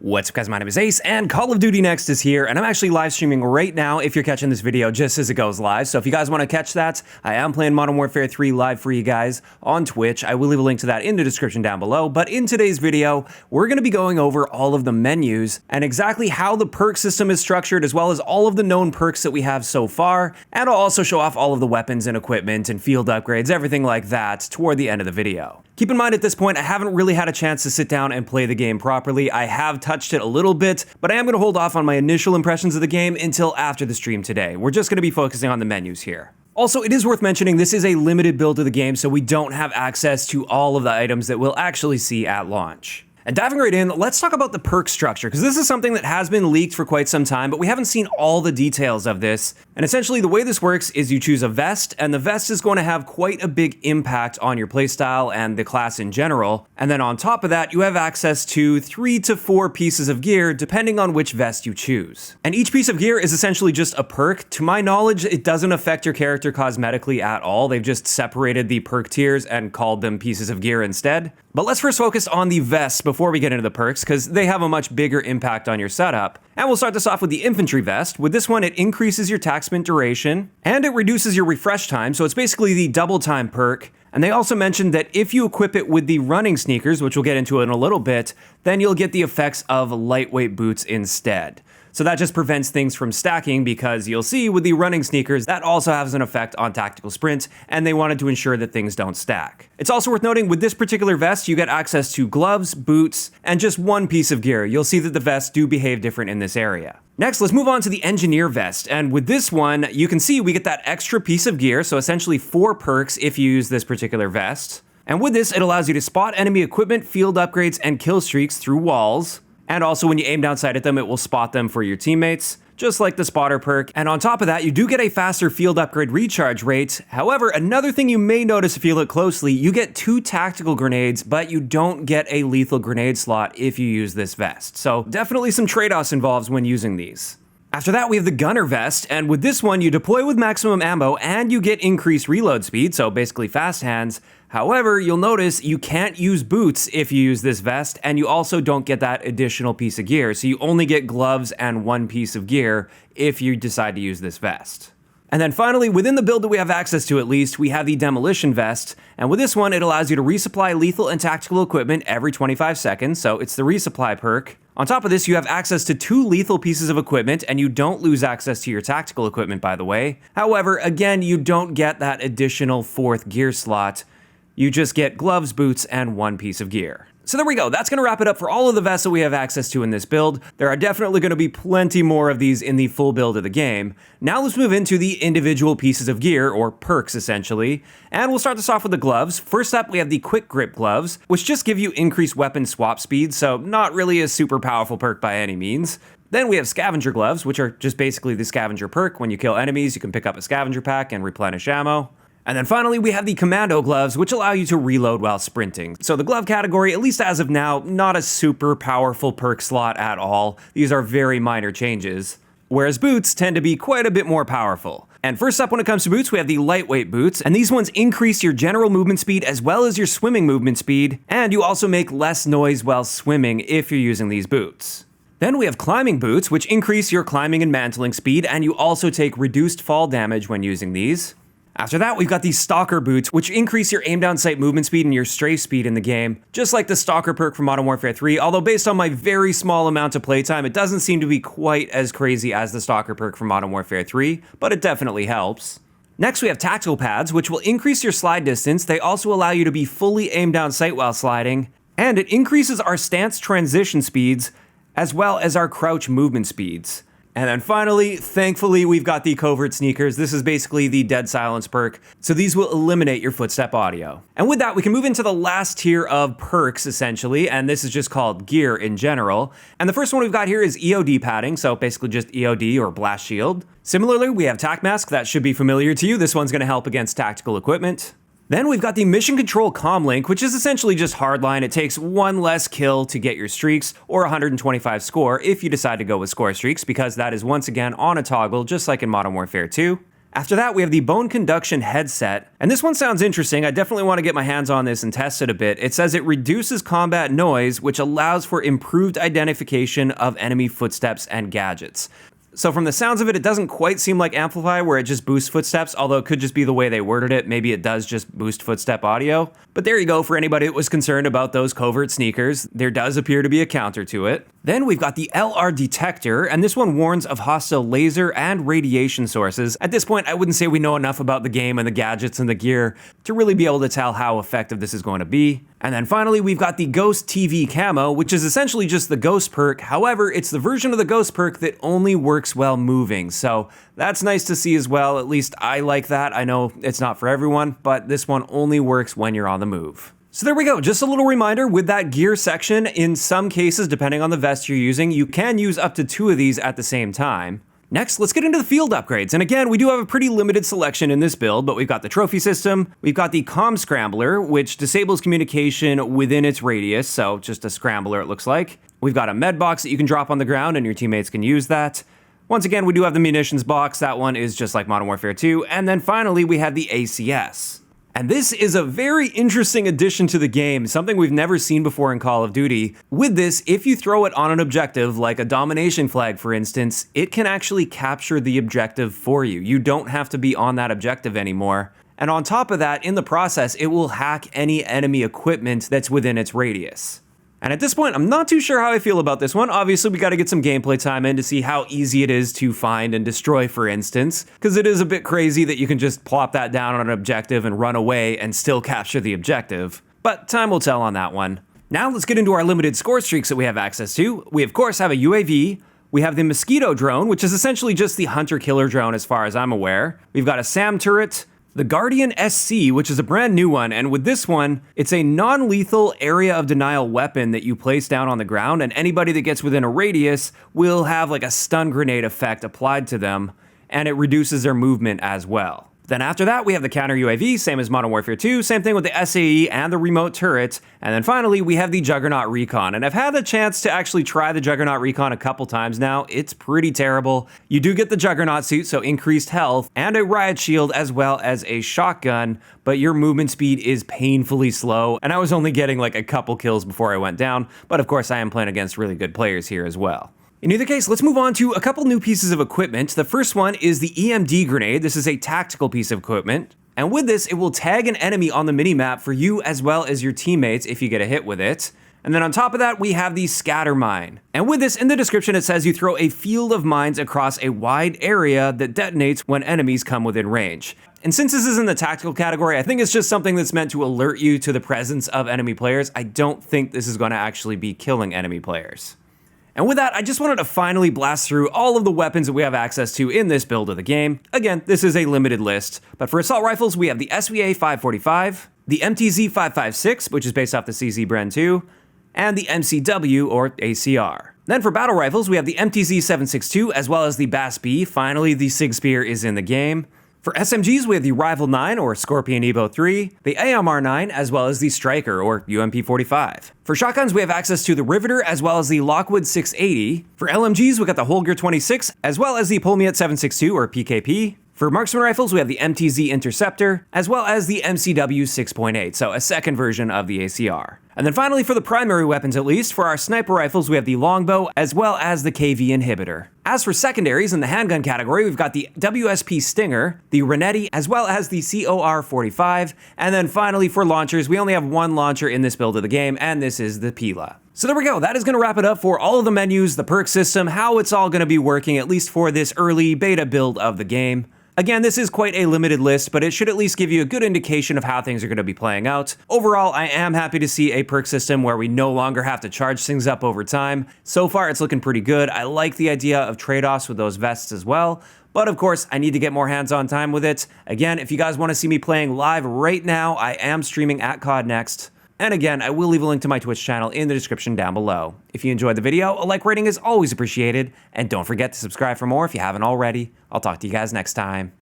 What's up guys, my name is Ace and Call of Duty Next is here, and I'm actually live streaming right now if you're catching this video just as it goes live. So if you guys want to catch that, I am playing Modern Warfare 3 live for you guys on Twitch. I will leave a link to that in the description down below. But in today's video, we're going to be going over all of the menus and exactly how the perk system is structured, as well as all of the known perks that we have so far. And I'll also show off all of the weapons and equipment and field upgrades, everything like that, toward the end of the video. Keep in mind at this point, I haven't really had a chance to sit down and play the game properly. I have touched it a little bit, but I am going to hold off on my initial impressions of the game until after the stream today. We're just going to be focusing on the menus here. Also, it is worth mentioning this is a limited build of the game, so we don't have access to all of the items that we'll actually see at launch. And diving right in, let's talk about the perk structure, because this is something that has been leaked for quite some time, but we haven't seen all the details of this. And essentially the way this works is you choose a vest, and the vest is going to have quite a big impact on your playstyle and the class in general. And then on top of that, you have access to 3 to 4 pieces of gear, depending on which vest you choose. And each piece of gear is essentially just a perk. To my knowledge, it doesn't affect your character cosmetically at all. They've just separated the perk tiers and called them pieces of gear instead. But let's first focus on the vests before we get into the perks, because they have a much bigger impact on your setup. And we'll start this off with the infantry vest. With this one, it increases your attachment duration, and it reduces your refresh time, so it's basically the double time perk. And they also mentioned that if you equip it with the running sneakers, which we'll get into in a little bit, then you'll get the effects of lightweight boots instead. So that just prevents things from stacking, because you'll see with the running sneakers, that also has an effect on tactical sprint, and they wanted to ensure that things don't stack. It's also worth noting with this particular vest, you get access to gloves, boots, and just one piece of gear. You'll see that the vests do behave different in this area. Next, let's move on to the engineer vest, and with this one, you can see we get that extra piece of gear, so essentially 4 perks if you use this particular vest. And with this, it allows you to spot enemy equipment, field upgrades, and kill streaks through walls. And also when you aim down sight at them, it will spot them for your teammates, just like the spotter perk. And on top of that, you do get a faster field upgrade recharge rate. However, another thing you may notice if you look closely, you get 2 tactical grenades, but you don't get a lethal grenade slot if you use this vest. So definitely some trade-offs involved when using these. After that, we have the gunner vest, and with this one, you deploy with maximum ammo and you get increased reload speed, so basically fast hands. However, you'll notice you can't use boots if you use this vest, and you also don't get that additional piece of gear, so you only get gloves and 1 piece of gear if you decide to use this vest. And then finally, within the build that we have access to at least, we have the demolition vest, and with this one, it allows you to resupply lethal and tactical equipment every 25 seconds, so it's the resupply perk. On top of this, you have access to 2 lethal pieces of equipment, and you don't lose access to your tactical equipment, by the way. However, again, you don't get that additional 4th gear slot. You just get gloves, boots, and 1 piece of gear. So there we go, that's going to wrap it up for all of the vests that we have access to in this build. There are definitely going to be plenty more of these in the full build of the game. Now let's move into the individual pieces of gear, or perks essentially. And we'll start this off with the gloves. First up, we have the quick grip gloves, which just give you increased weapon swap speed, so not really a super powerful perk by any means. Then we have scavenger gloves, which are just basically the scavenger perk. When you kill enemies, you can pick up a scavenger pack and replenish ammo. And then finally, we have the commando gloves, which allow you to reload while sprinting. So the glove category, at least as of now, not a super powerful perk slot at all. These are very minor changes. Whereas boots tend to be quite a bit more powerful. And first up when it comes to boots, we have the lightweight boots, and these ones increase your general movement speed as well as your swimming movement speed, and you also make less noise while swimming if you're using these boots. Then we have climbing boots, which increase your climbing and mantling speed, and you also take reduced fall damage when using these. After that, we've got these stalker boots, which increase your aim down sight movement speed and your strafe speed in the game, just like the stalker perk from Modern Warfare 3, although based on my very small amount of playtime, it doesn't seem to be quite as crazy as the stalker perk from Modern Warfare 3, but it definitely helps. Next, we have tactical pads, which will increase your slide distance. They also allow you to be fully aim down sight while sliding, and it increases our stance transition speeds, as well as our crouch movement speeds. And then finally, thankfully, we've got the covert sneakers. This is basically the dead silence perk, so these will eliminate your footstep audio. And with that, we can move into the last tier of perks, essentially, and this is just called gear in general. And the first one we've got here is EOD padding, so basically just EOD or blast shield. Similarly, we have tac mask, that should be familiar to you. This one's going to help against tactical equipment. Then we've got the Mission Control Comlink, which is essentially just hardline. It takes 1 less kill to get your streaks, or 125 score if you decide to go with score streaks, because that is once again on a toggle, just like in Modern Warfare 2. After that, we have the bone conduction headset, and this one sounds interesting. I definitely want to get my hands on this and test it a bit. It says it reduces combat noise, which allows for improved identification of enemy footsteps and gadgets. So from the sounds of it, it doesn't quite seem like Amplify, where it just boosts footsteps, although it could just be the way they worded it. Maybe it does just boost footstep audio. But there you go, for anybody that was concerned about those covert sneakers, there does appear to be a counter to it. Then we've got the LR detector, and this one warns of hostile laser and radiation sources. At this point, I wouldn't say we know enough about the game and the gadgets and the gear to really be able to tell how effective this is going to be. And then finally, we've got the Ghost TV camo, which is essentially just the Ghost perk. However, it's the version of the Ghost perk that only works while moving. So that's nice to see as well. At least I like that. I know it's not for everyone, but this one only works when you're on the move. So there we go, just a little reminder with that gear section, in some cases, depending on the vest you're using, you can use up to 2 of these at the same time. Next, let's get into the field upgrades. And again, we do have a pretty limited selection in this build, but we've got the trophy system, we've got the comm scrambler, which disables communication within its radius, so just a scrambler it looks like. We've got a med box that you can drop on the ground and your teammates can use that. Once again, we do have the munitions box, that one is just like Modern Warfare 2. And then finally, we have the ACS. And this is a very interesting addition to the game, something we've never seen before in Call of Duty. With this, if you throw it on an objective, like a domination flag for instance, it can actually capture the objective for you. You don't have to be on that objective anymore. And on top of that, in the process, it will hack any enemy equipment that's within its radius. And at this point, I'm not too sure how I feel about this one. Obviously, we got to get some gameplay time in to see how easy it is to find and destroy, for instance, because it is a bit crazy that you can just plop that down on an objective and run away and still capture the objective. But time will tell on that one. Now let's get into our limited score streaks that we have access to. We of course have a UAV. We have the Mosquito drone, which is essentially just the hunter-killer drone as far as I'm aware. We've got a SAM turret, the Guardian SC, which is a brand new one, and with this one, it's a non-lethal area of denial weapon that you place down on the ground, and anybody that gets within a radius will have like a stun grenade effect applied to them, and it reduces their movement as well. Then after that, we have the counter UAV, same as Modern Warfare 2, same thing with the SAE and the remote turret. And then finally, we have the Juggernaut Recon. And I've had the chance to actually try the Juggernaut Recon a couple times now. It's pretty terrible. You do get the Juggernaut suit, so increased health, and a riot shield as well as a shotgun, but your movement speed is painfully slow. And I was only getting like a couple kills before I went down, but of course I am playing against really good players here as well. In either case, let's move on to a couple new pieces of equipment. The first one is the EMD grenade. This is a tactical piece of equipment. And with this, it will tag an enemy on the minimap for you as well as your teammates if you get a hit with it. And then on top of that, we have the scatter mine. And with this, in the description, it says you throw a field of mines across a wide area that detonates when enemies come within range. And since this is in the tactical category, I think it's just something that's meant to alert you to the presence of enemy players. I don't think this is going to actually be killing enemy players. And with that, I just wanted to finally blast through all of the weapons that we have access to in this build of the game. Again, this is a limited list, but for assault rifles, we have the SVA 545, the MTZ 556, which is based off the CZ Bren 2, and the MCW or ACR. Then for battle rifles, we have the MTZ 762 as well as the Bass B. Finally, the Sig Spear is in the game. For SMGs, we have the Rival 9 or Scorpion Evo 3, the AMR 9, as well as the Striker or UMP 45. For shotguns, we have access to the Riveter as well as the Lockwood 680. For LMGs, we got the Holger 26 as well as the Pulmiet 762 or PKP. For marksman rifles, we have the MTZ Interceptor, as well as the MCW 6.8, so a second version of the ACR. And then finally, for the primary weapons at least, for our sniper rifles, we have the longbow, as well as the KV Inhibitor. As for secondaries, in the handgun category, we've got the WSP Stinger, the Renetti, as well as the COR 45. And then finally, for launchers, we only have one launcher in this build of the game, and this is the Pila. So there we go, that is going to wrap it up for all of the menus, the perk system, how it's all going to be working, at least for this early beta build of the game. Again, this is quite a limited list, but it should at least give you a good indication of how things are going to be playing out. Overall, I am happy to see a perk system where we no longer have to charge things up over time. So far, it's looking pretty good. I like the idea of trade-offs with those vests as well. But of course, I need to get more hands-on time with it. Again, if you guys want to see me playing live right now, I am streaming at CoD NEXT. And again, I will leave a link to my Twitch channel in the description down below. If you enjoyed the video, a like rating is always appreciated. And don't forget to subscribe for more if you haven't already. I'll talk to you guys next time.